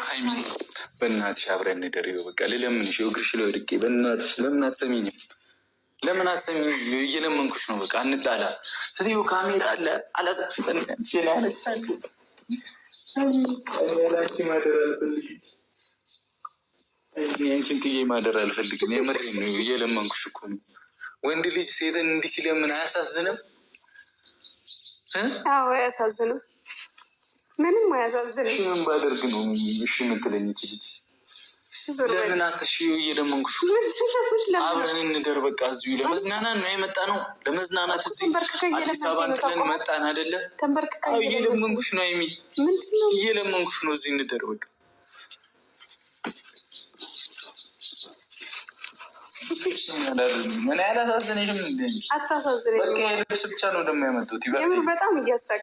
ሀይሚ በእናትሽ አብረን እንደር። በቃ ልለምንሽ፣ እግርሽ ላይ ወድቄ በእናትሽ ለምን አትሰሚኝም? ለምን አትሰሚኝም? እየለመንኩሽ ነው። በቃ እንጣላ። እዚሁ ካሜራ አለ አላሳፍጠን ያንቺን ጥዬ ማደር አልፈልግም። የምሬን ነው። እየለመንኩሽ እኮ ነው። ወንድ ልጅ ሴትን እንዲህ ሲለምን አያሳዝንም? አዎ አያሳዝንም። ምንም አያሳዝንም። ምን ባደርግ ነው እሺ የምትለኝ? ልጅ ለምን አትሽ? እየለመንኩሽ አብረን እንደር። በቃ እዚሁ ለመዝናናት ነው የመጣ ነው። ለመዝናናት እዚህ አዲስ አበባን ጥለን መጣን አይደለ? እየለመንኩሽ ነው ሀይሚ፣ እየለመንኩሽ ነው። እዚህ እንደር በቃ። ምን ያላሳዝንሽም? አታሳዝነኝ። በቃ ብቻ ነው ደግሞ ያመጡት። የምር በጣም እያሳቀ